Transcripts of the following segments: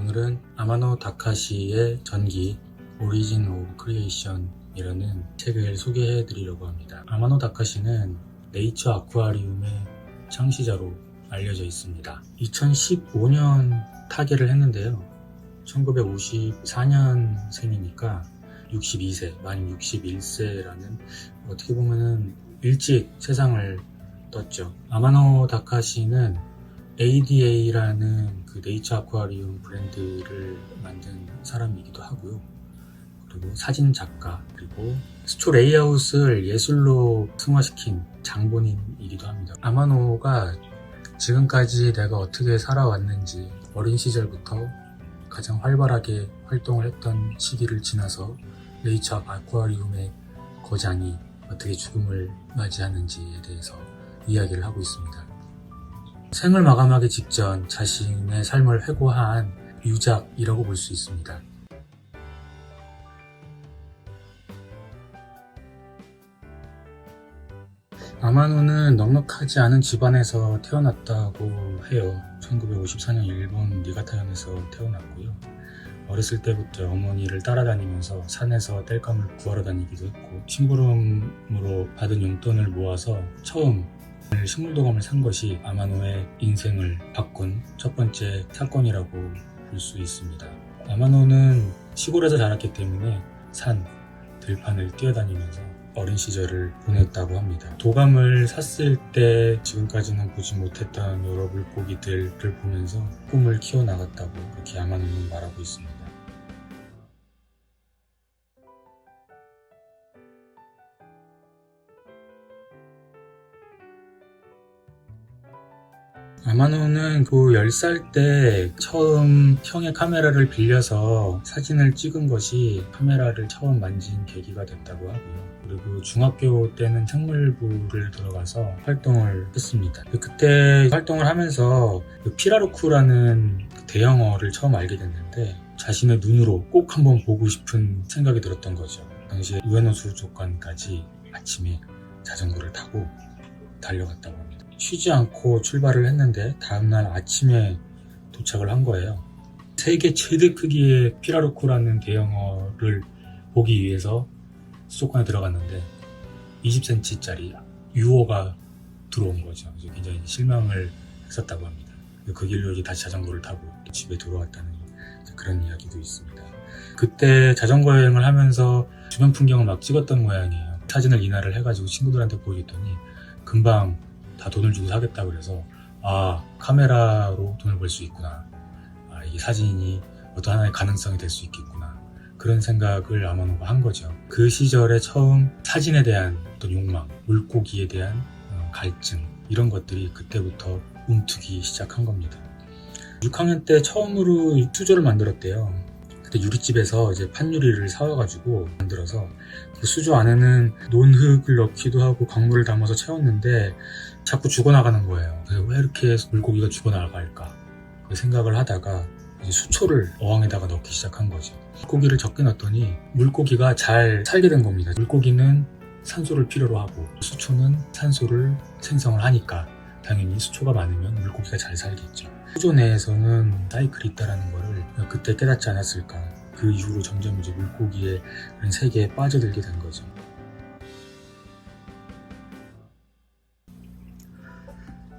오늘은 아마노 다카시의 전기 오리진 오브 크리에이션이라는 책을 소개해 드리려고 합니다. 아마노 다카시는 네이처 아쿠아리움의 창시자로 알려져 있습니다. 2015년 타계를 했는데요. 1954년생이니까 62세, 만 61세라는 어떻게 보면은 일찍 세상을 떴죠. 아마노 다카시는 ADA라는 그 네이처 아쿠아리움 브랜드를 만든 사람이기도 하고요. 그리고 사진 작가, 그리고 수초 레이아웃을 예술로 승화시킨 장본인이기도 합니다. 아마노가 지금까지 내가 어떻게 살아왔는지, 어린 시절부터 가장 활발하게 활동을 했던 시기를 지나서 네이처 아쿠아리움의 거장이 어떻게 죽음을 맞이하는지에 대해서 이야기를 하고 있습니다. 생을 마감하기 직전 자신의 삶을 회고한 유작이라고 볼 수 있습니다. 아마노는 넉넉하지 않은 집안에서 태어났다고 해요. 1954년 일본 니가타현에서 태어났고요. 어렸을 때부터 어머니를 따라다니면서 산에서 땔감을 구하러 다니기도 했고, 심부름으로 받은 용돈을 모아서 처음 식물도감을 산 것이 아마노의 인생을 바꾼 첫 번째 사건이라고 볼 수 있습니다. 아마노는 시골에서 자랐기 때문에 산, 들판을 뛰어다니면서 어린 시절을 보냈다고 합니다. 도감을 샀을 때 지금까지는 보지 못했던 여러 물고기들을 보면서 꿈을 키워나갔다고 그렇게 아마노는 말하고 있습니다. 아마노는 그 10살 때 처음 형의 카메라를 빌려서 사진을 찍은 것이 카메라를 처음 만진 계기가 됐다고 하고요. 그리고 중학교 때는 생물부를 들어가서 활동을 했습니다. 그때 활동을 하면서 피라루쿠라는 대형어를 처음 알게 됐는데 자신의 눈으로 꼭 한번 보고 싶은 생각이 들었던 거죠. 당시에 우에노 수족관까지 아침에 자전거를 타고 달려갔다고 합니다. 쉬지 않고 출발을 했는데 다음날 아침에 도착을 한 거예요. 세계 최대 크기의 피라루코라는 대형어를 보기 위해서 수족관에 들어갔는데 20cm짜리 유어가 들어온 거죠. 굉장히 실망을 했었다고 합니다. 그 길로 이제 다시 자전거를 타고 집에 돌아왔다는 그런 이야기도 있습니다. 그때 자전거 여행을 하면서 주변 풍경을 막 찍었던 모양이에요. 사진을 인화를 해가지고 친구들한테 보여줬더니 금방 다 돈을 주고 사겠다고 그래서 카메라로 돈을 벌 수 있구나, 이 사진이 어떤 하나의 가능성이 될 수 있겠구나, 그런 생각을 아마노가 한 거죠. 그 시절에 처음 사진에 대한 어떤 욕망, 물고기에 대한 갈증, 이런 것들이 그때부터 움트기 시작한 겁니다. 6학년 때 처음으로 수조를 만들었대요. 그때 유리집에서 이제 판유리를 사와가지고 만들어서 그 수조 안에는 논흙을 넣기도 하고 광물을 담아서 채웠는데 자꾸 죽어나가는 거예요. 그래서 왜 이렇게 물고기가 죽어나갈까 생각을 하다가 이제 수초를 어항에다가 넣기 시작한 거죠. 물고기를 적게 넣었더니 물고기가 잘 살게 된 겁니다. 물고기는 산소를 필요로 하고 수초는 산소를 생성을 하니까 당연히 수초가 많으면 물고기가 잘 살겠죠. 수조 내에서는 사이클이 있다는 거를 그때 깨닫지 않았을까. 그 이후로 점점 이제 물고기의 그런 세계에 빠져들게 된 거죠.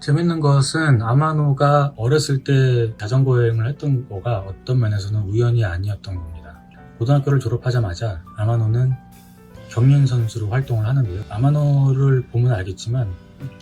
재밌는 것은 아마노가 어렸을 때 자전거 여행을 했던 거가 어떤 면에서는 우연이 아니었던 겁니다. 고등학교를 졸업하자마자 아마노는 경륜 선수로 활동을 하는데요. 아마노를 보면 알겠지만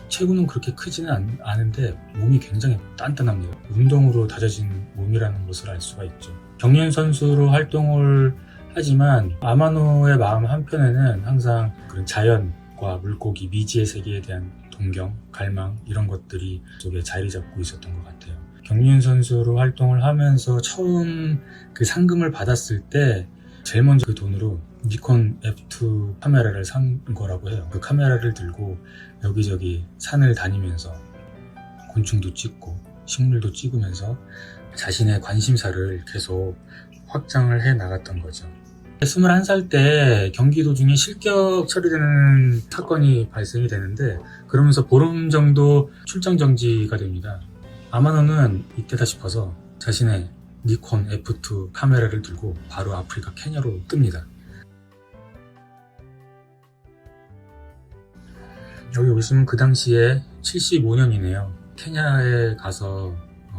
체구는 그렇게 크지는 않은데 몸이 굉장히 단단합니다. 운동으로 다져진 몸이라는 것을 알 수가 있죠. 경륜 선수로 활동을 하지만 아마노의 마음 한편에는 항상 그런 자연과 물고기, 미지의 세계에 대한 동경, 갈망, 이런 것들이 속에 자리 잡고 있었던 것 같아요. 경륜 선수로 활동을 하면서 처음 그 상금을 받았을 때 제일 먼저 그 돈으로 니콘 F2 카메라를 산 거라고 해요. 그 카메라를 들고 여기저기 산을 다니면서 곤충도 찍고 식물도 찍으면서 자신의 관심사를 계속 확장을 해 나갔던 거죠. 21살 때 경기도 중에 실격 처리되는 사건이 발생이 되는데 그러면서 보름 정도 출장 정지가 됩니다. 아마노는 이때다 싶어서 자신의 니콘 F2 카메라를 들고 바로 아프리카 케냐로 뜹니다. 여기 보시면 그 당시에 75년이네요. 케냐에 가서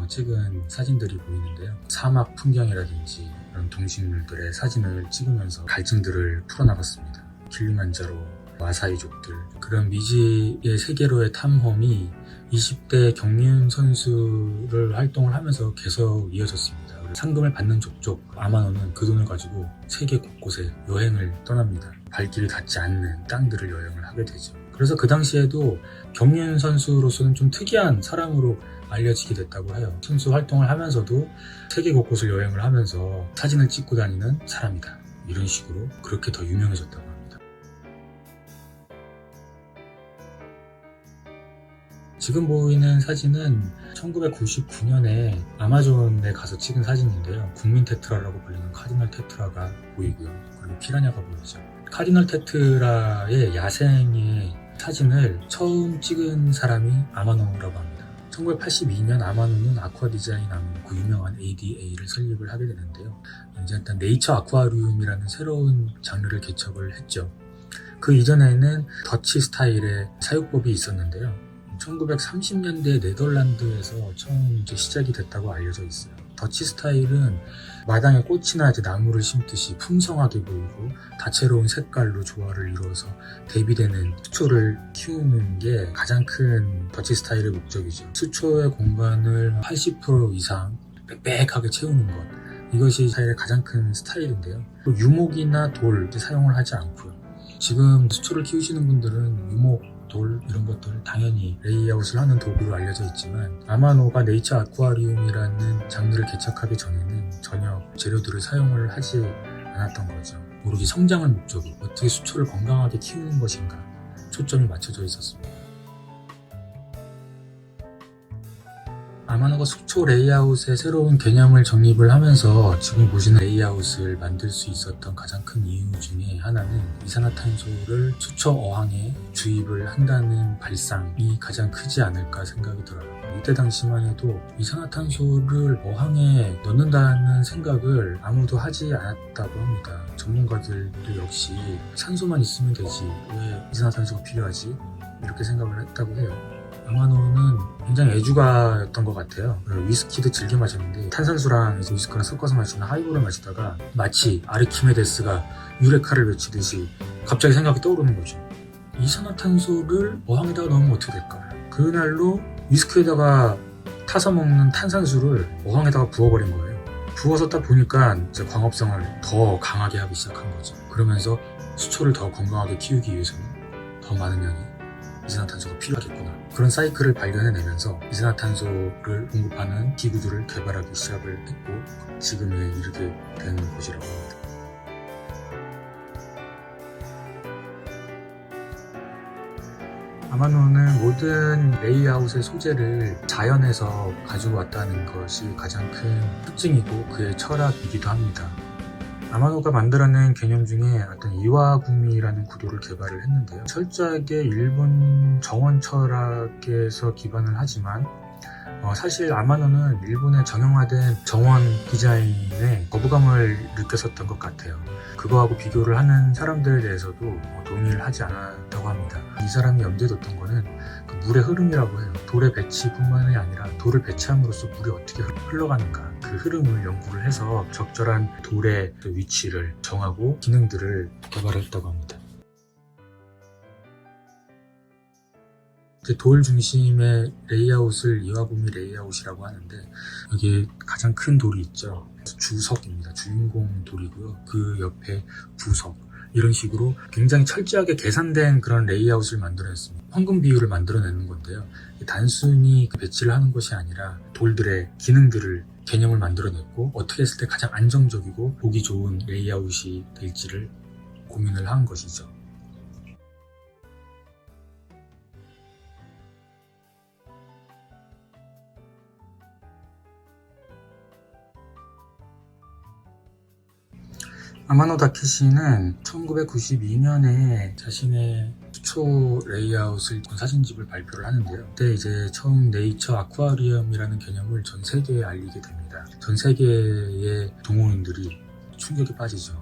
찍은 사진들이 보이는데요. 사막 풍경이라든지 그런 동식물들의 사진을 찍으면서 갈증들을 풀어나갔습니다. 킬리만자로, 마사이족들, 그런 미지의 세계로의 탐험이 20대 경륜 선수를 활동을 하면서 계속 이어졌습니다. 상금을 받는 족족 아마노는 그 돈을 가지고 세계 곳곳에 여행을 떠납니다. 발길이 닿지 않는 땅들을 여행을 하게 되죠. 그래서 그 당시에도 경륜 선수로서는 좀 특이한 사람으로 알려지게 됐다고 해요. 선수 활동을 하면서도 세계 곳곳을 여행을 하면서 사진을 찍고 다니는 사람이다. 이런 식으로 그렇게 더 유명해졌다고 합니다. 지금 보이는 사진은 1999년에 아마존에 가서 찍은 사진인데요. 국민 테트라라고 불리는 카디널 테트라가 보이고요. 그리고 피라냐가 보이죠. 카디널 테트라의 야생의 사진을 처음 찍은 사람이 아마노라고 합니다. 1982년 아마노는 아쿠아디자인하는 그 유명한 ADA를 설립을 하게 되는데요. 이제 일단 네이처 아쿠아리움이라는 새로운 장르를 개척을 했죠. 그 이전에는 더치 스타일의 사육법이 있었는데요. 1930년대 네덜란드에서 처음 이제 시작이 됐다고 알려져 있어요. 더치 스타일은 마당에 꽃이나 이제 나무를 심듯이 풍성하게 보이고 다채로운 색깔로 조화를 이루어서 대비되는 수초를 키우는 게 가장 큰 더치 스타일의 목적이죠. 수초의 공간을 80% 이상 빽빽하게 채우는 것, 이것이 스타일의 가장 큰 스타일인데요. 또 유목이나 돌 사용을 하지 않고요. 지금 수초를 키우시는 분들은 유목, 돌 이런 것들 당연히 레이아웃을 하는 도구로 알려져 있지만 아마노가 네이처 아쿠아리움이라는 장르를 개척하기 전에는 전혀 재료들을 사용을 하지 않았던 거죠. 오로지 성장을 목적으로 어떻게 수초를 건강하게 키우는 것인가 초점이 맞춰져 있었습니다. 아마노가 수초 레이아웃의 새로운 개념을 정립을 하면서 지금 보시는 레이아웃을 만들 수 있었던 가장 큰 이유 중에 하나는 이산화탄소를 수초 어항에 주입을 한다는 발상이 가장 크지 않을까 생각이 들어요. 이때 당시만 해도 이산화탄소를 어항에 넣는다는 생각을 아무도 하지 않았다고 합니다. 전문가들도 역시 산소만 있으면 되지 왜 이산화탄소가 필요하지? 이렇게 생각을 했다고 해요. 아마노는 굉장히 애주가였던 것 같아요. 위스키도 즐겨 마셨는데 탄산수랑 위스키랑 섞어서 마시는 하이볼을 마시다가 마치 아르키메데스가 유레카를 외치듯이 갑자기 생각이 떠오르는 거죠. 이산화탄소를 어항에다가 넣으면 어떻게 될까? 그날로 위스키에다가 타서 먹는 탄산수를 어항에다가 부어버린 거예요. 부어서 딱 보니까 이제 광합성을 더 강하게 하기 시작한 거죠. 그러면서 수초를 더 건강하게 키우기 위해서는 더 많은 양의 이산화탄소가 필요하겠구나. 그런 사이클을 발견해내면서 이산화탄소를 공급하는 기구들을 개발하기 시작을 했고 지금에 이르게 된 곳이라고 합니다. 아마노는 모든 레이아웃의 소재를 자연에서 가지고 왔다는 것이 가장 큰 특징이고 그의 철학이기도 합니다. 아마노가 만들어낸 개념 중에 어떤 이와구미라는 구도를 개발을 했는데요. 철저하게 일본 정원 철학에서 기반을 하지만 사실 아마노는 일본의 정형화된 정원 디자인에 거부감을 느꼈었던 것 같아요. 그거하고 비교를 하는 사람들에 대해서도 동의를 하지 않았다고 합니다. 이 사람이 염두에 뒀던 거는 그 물의 흐름이라고 해요. 돌의 배치뿐만이 아니라 돌을 배치함으로써 물이 어떻게 흘러가는가 그 흐름을 연구를 해서 적절한 돌의 위치를 정하고 기능들을 개발했다고 합니다. 돌 중심의 레이아웃을 이와구미 레이아웃이라고 하는데 여기에 가장 큰 돌이 있죠. 주석입니다. 주인공 돌이고요. 그 옆에 부석 이런 식으로 굉장히 철저하게 계산된 그런 레이아웃을 만들어냈습니다. 황금 비율을 만들어내는 건데요. 단순히 배치를 하는 것이 아니라 돌들의 기능들을 개념을 만들어냈고 어떻게 했을 때 가장 안정적이고 보기 좋은 레이아웃이 될지를 고민을 한 것이죠. 아마노 다케시는 1992년에 자신의 수초 레이아웃을 사진집을 발표를 하는데요. 그때 이제 처음 네이처 아쿠아리움이라는 개념을 전 세계에 알리게 됩니다. 전 세계의 동호인들이 충격에 빠지죠.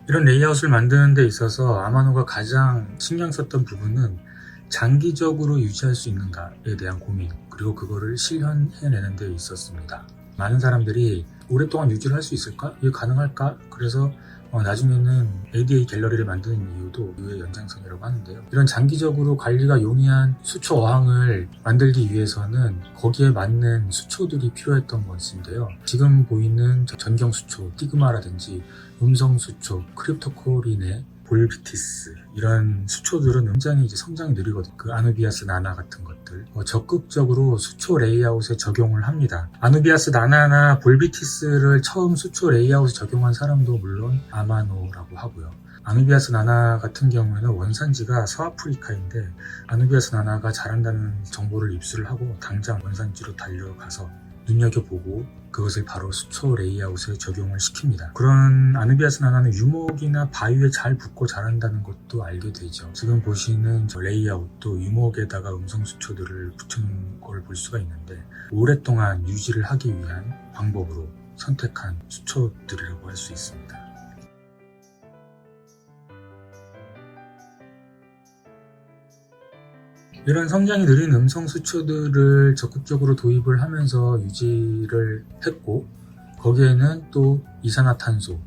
이런 레이아웃을 만드는 데 있어서 아마노가 가장 신경 썼던 부분은 장기적으로 유지할 수 있는가에 대한 고민, 그리고 그거를 실현해내는 데 있었습니다. 많은 사람들이 오랫동안 유지를 할 수 있을까? 이게 가능할까? 그래서 나중에는 ADA 갤러리를 만드는 이유도 이의 연장선이라고 하는데요. 이런 장기적으로 관리가 용이한 수초 어항을 만들기 위해서는 거기에 맞는 수초들이 필요했던 것인데요. 지금 보이는 전경 수초, 티그마라든지 음성 수초, 크립토코린의 볼비티스, 이런 수초들은 굉장히 성장이 느리거든요. 그 아누비아스 나나 같은 것들 적극적으로 수초 레이아웃에 적용을 합니다. 아누비아스 나나나 볼비티스를 처음 수초 레이아웃에 적용한 사람도 물론 아마노라고 하고요. 아누비아스 나나 같은 경우에는 원산지가 서아프리카인데 아누비아스 나나가 자란다는 정보를 입수를 하고 당장 원산지로 달려가서 눈여겨보고 그것을 바로 수초 레이아웃에 적용을 시킵니다. 그런 아누비아스 나나는 유목이나 바위에 잘 붙고 자란다는 것도 알게 되죠. 지금 보시는 저 레이아웃도 유목에다가 음성 수초들을 붙은 걸 볼 수가 있는데 오랫동안 유지를 하기 위한 방법으로 선택한 수초들이라고 할 수 있습니다. 이런 성장이 느린 음성 수초들을 적극적으로 도입을 하면서 유지를 했고, 거기에는 또 이산화탄소의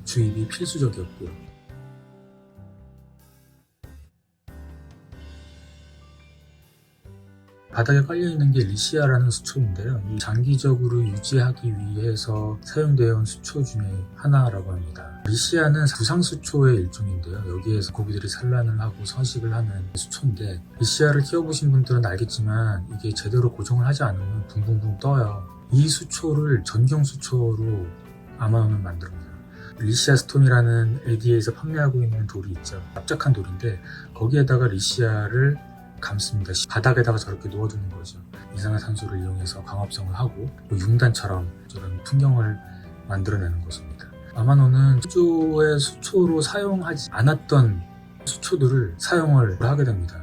주입이 필수적이었고요. 바닥에 깔려있는 게 리시아라는 수초인데요. 이 장기적으로 유지하기 위해서 사용되어 온 수초 중에 하나라고 합니다. 리시아는 부상수초의 일종인데요. 여기에서 고기들이 산란을 하고 서식을 하는 수초인데, 리시아를 키워보신 분들은 알겠지만 이게 제대로 고정을 하지 않으면 붕붕붕 떠요. 이 수초를 전경수초로 아마노는 만듭니다. 리시아 스톤이라는 ADA에서 판매하고 있는 돌이 있죠. 납작한 돌인데 거기에다가 리시아를 감습니다. 바닥에다가 저렇게 놓아두는 거죠. 이산화탄소를 이용해서 광합성을 하고 융단처럼 저런 풍경을 만들어내는 것입니다. 아마노는 수조의 수초로 사용하지 않았던 수초들을 사용을 하게 됩니다.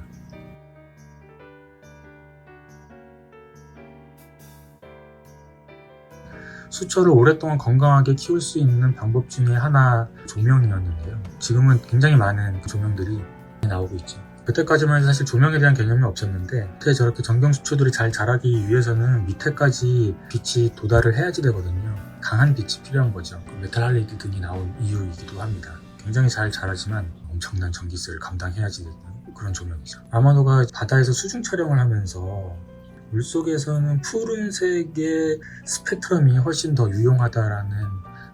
수초를 오랫동안 건강하게 키울 수 있는 방법 중에 하나 조명이었는데요. 지금은 굉장히 많은 조명들이 나오고 있죠. 그때까지만 해도 사실 조명에 대한 개념이 없었는데, 밑에 저렇게 전경수초들이 잘 자라기 위해서는 밑에까지 빛이 도달을 해야지 되거든요. 강한 빛이 필요한 거죠. 메탈 할리드 등이 나온 이유이기도 합니다. 굉장히 잘 자라지만 엄청난 전기세를 감당해야지 되는 그런 조명이죠. 아마노가 바다에서 수중 촬영을 하면서 물속에서는 푸른색의 스펙트럼이 훨씬 더 유용하다라는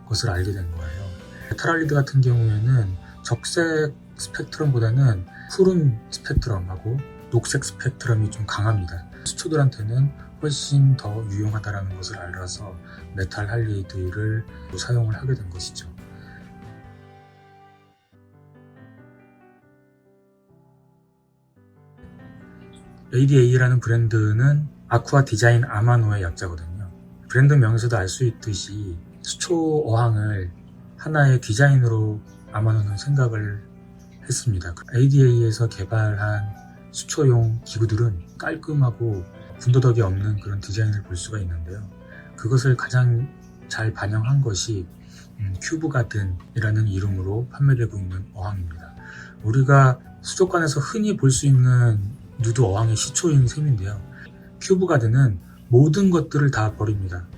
것을 알게 된 거예요. 메탈 할리드 같은 경우에는 적색 스펙트럼보다는 푸른 스펙트럼하고 녹색 스펙트럼이 좀 강합니다. 수초들한테는 훨씬 더 유용하다는 것을 알아서 메탈 할리드를 사용을 하게 된 것이죠. ADA라는 브랜드는 아쿠아 디자인 아마노의 약자거든요. 브랜드 명에서도 알 수 있듯이 수초 어항을 하나의 디자인으로 아마노는 생각을 했습니다. ADA에서 개발한 수초용 기구들은 깔끔하고 군더더기 없는 그런 디자인을 볼 수가 있는데요. 그것을 가장 잘 반영한 것이 큐브가든이라는 이름으로 판매되고 있는 어항입니다. 우리가 수족관에서 흔히 볼 수 있는 누드 어항의 시초인 셈인데요. 큐브가든은 모든 것들을 다 버립니다.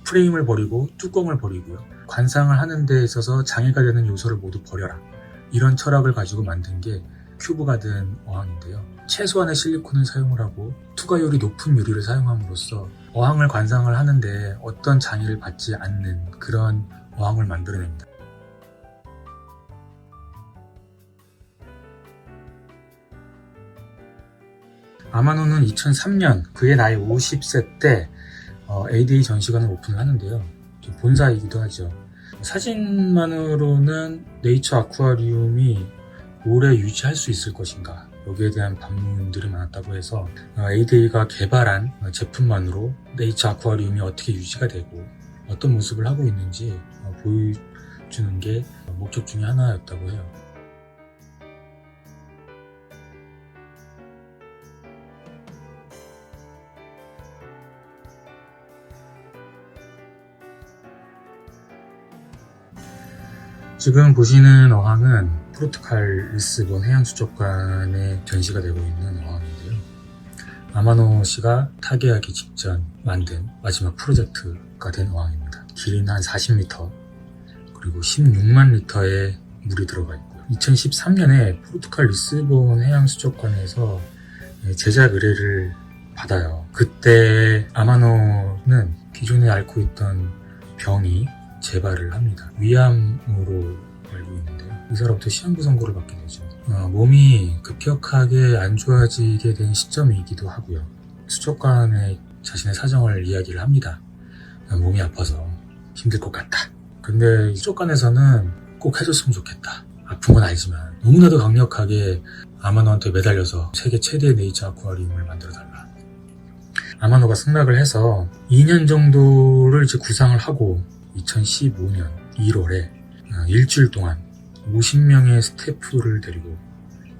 프레임을 버리고 뚜껑을 버리고요. 관상을 하는 데 있어서 장애가 되는 요소를 모두 버려라. 이런 철학을 가지고 만든 게 큐브가든 어항인데요. 최소한의 실리콘을 사용을 하고 투과율이 높은 유리를 사용함으로써 어항을 관상을 하는데 어떤 장애를 받지 않는 그런 어항을 만들어냅니다. 아마노는 2003년 그의 나이 50세 때 ADA 전시관을 오픈을 하는데요. 본사이기도 하죠. 사진만으로는 네이처 아쿠아리움이 오래 유지할 수 있을 것인가, 여기에 대한 반문들이 많았다고 해서 ADA가 개발한 제품만으로 네이처 아쿠아리움이 어떻게 유지가 되고 어떤 모습을 하고 있는지 주는 게 목적 중에 하나였다고 해요. 지금 보시는 어항은 포르투갈 리스본 해양수족관에 전시가 되고 있는 어항인데요. 아마노 씨가 타계하기 직전 만든 마지막 프로젝트가 된 어항입니다. 길이는 한 40m, 그리고 16만 리터의 물이 들어가 있고요. 2013년에 포르투갈 리스본 해양수족관에서 제작 의뢰를 받아요. 그때 아마노는 기존에 앓고 있던 병이 재발을 합니다. 위암으로 알고 있는데요. 의사로부터 시한부 선고를 받게 되죠. 몸이 급격하게 안 좋아지게 된 시점이기도 하고요. 수족관에 자신의 사정을 이야기를 합니다. 몸이 아파서 힘들 것 같다. 근데 수족관에서는 꼭 해줬으면 좋겠다. 아픈 건 알지만 너무나도 강력하게 아마노한테 매달려서 세계 최대의 네이처 아쿠아리움을 만들어달라. 아마노가 승낙을 해서 2년 정도를 이제 구상을 하고 2015년 1월에 일주일 동안 50명의 스태프를 데리고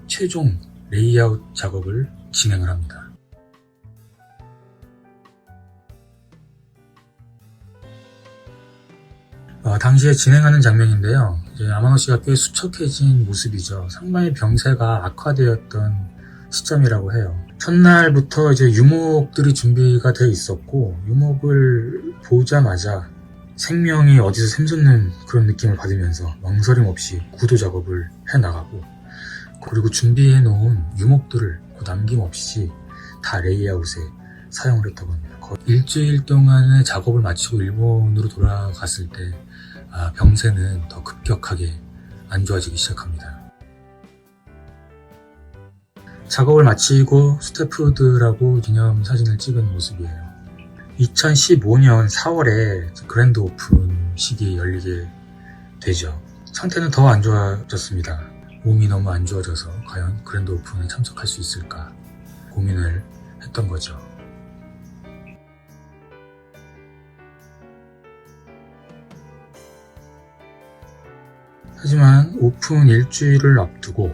최종 레이아웃 작업을 진행을 합니다. 당시에 진행하는 장면인데요. 이제 아마노 씨가 꽤 수척해진 모습이죠. 상당히 병세가 악화되었던 시점이라고 해요. 첫날부터 이제 유목들이 준비가 되어 있었고, 유목을 보자마자 생명이 어디서 샘솟는 그런 느낌을 받으면서 망설임 없이 구도 작업을 해나가고, 그리고 준비해 놓은 유목들을 남김없이 다 레이아웃에 사용을 했다고 합니다. 거의 일주일 동안의 작업을 마치고 일본으로 돌아갔을 때 병세는 더 급격하게 안 좋아지기 시작합니다. 작업을 마치고 스태프들하고 기념사진을 찍은 모습이에요. 2015년 4월에 그랜드 오픈식이 열리게 되죠. 상태는 더 안 좋아졌습니다. 몸이 너무 안 좋아져서 과연 그랜드 오픈에 참석할 수 있을까 고민을 했던 거죠. 하지만 오픈 일주일을 앞두고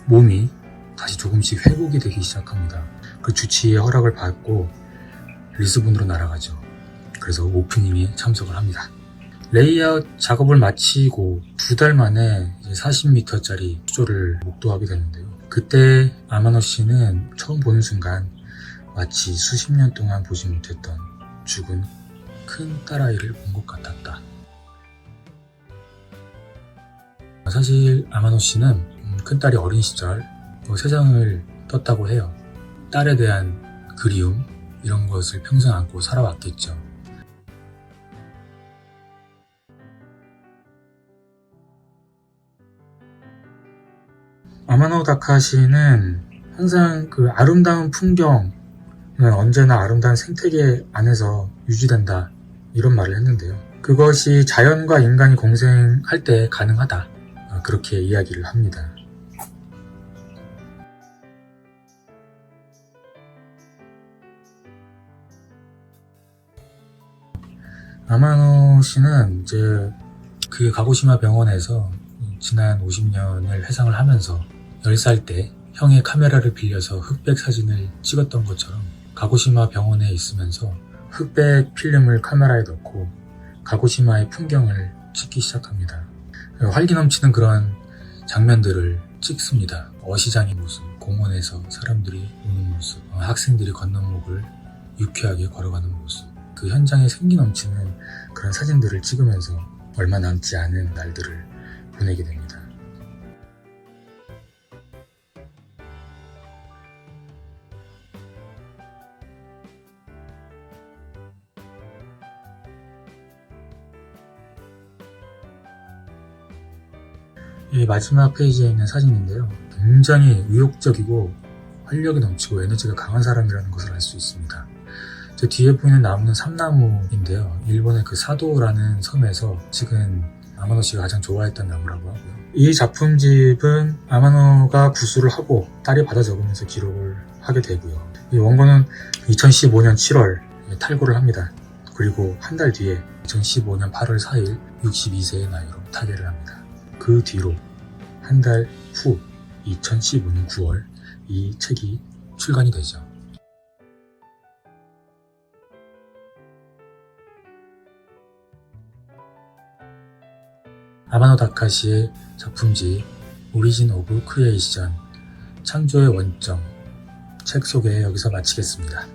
몸이 다시 조금씩 회복이 되기 시작합니다. 그 주치의의 허락을 받고 리스본으로 날아가죠. 그래서 오프닝에 참석을 합니다. 레이아웃 작업을 마치고 2달 만에 40m짜리 수조를 목도하게 되는데요. 그때 아마노 씨는 처음 보는 순간 마치 수십 년 동안 보지 못했던 죽은 큰 딸아이를 본 것 같았다. 사실 아마노 씨는 큰딸이 어린 시절 세상을 떴다고 해요. 딸에 대한 그리움, 이런 것을 평생 안고 살아왔겠죠. 아마노 다카시는 항상 그 아름다운 풍경은 언제나 아름다운 생태계 안에서 유지된다, 이런 말을 했는데요. 그것이 자연과 인간이 공생할 때 가능하다, 그렇게 이야기를 합니다. 아마노 씨는 이제 그 가고시마 병원에서 지난 50년을 회상을 하면서 10살 때 형의 카메라를 빌려서 흑백 사진을 찍었던 것처럼 가고시마 병원에 있으면서 흑백 필름을 카메라에 넣고 가고시마의 풍경을 찍기 시작합니다. 활기 넘치는 그런 장면들을 찍습니다. 어시장의 모습, 공원에서 사람들이 오는 모습, 학생들이 건너목을 유쾌하게 걸어가는 모습, 그 현장에 생기 넘치는 그런 사진들을 찍으면서 얼마 남지 않은 날들을 보내게 됩니다. 이 마지막 페이지에 있는 사진인데요. 굉장히 의욕적이고 활력이 넘치고 에너지가 강한 사람이라는 것을 알 수 있습니다. 저 뒤에 보이는 나무는 삼나무인데요. 일본의 그 사도라는 섬에서 찍은 아마노 씨가 가장 좋아했던 나무라고 하고요. 이 작품집은 아마노가 구술을 하고 딸이 받아 적으면서 기록을 하게 되고요. 이 원고는 2015년 7월 탈고를 합니다. 그리고 한 달 뒤에 2015년 8월 4일 62세의 나이로 타계를 합니다. 그 뒤로 한 달 후 2015년 9월 이 책이 출간이 되죠. 아마노 다카시의 작품집 오리진 오브 크리에이션, 창조의 원점 책 소개 여기서 마치겠습니다.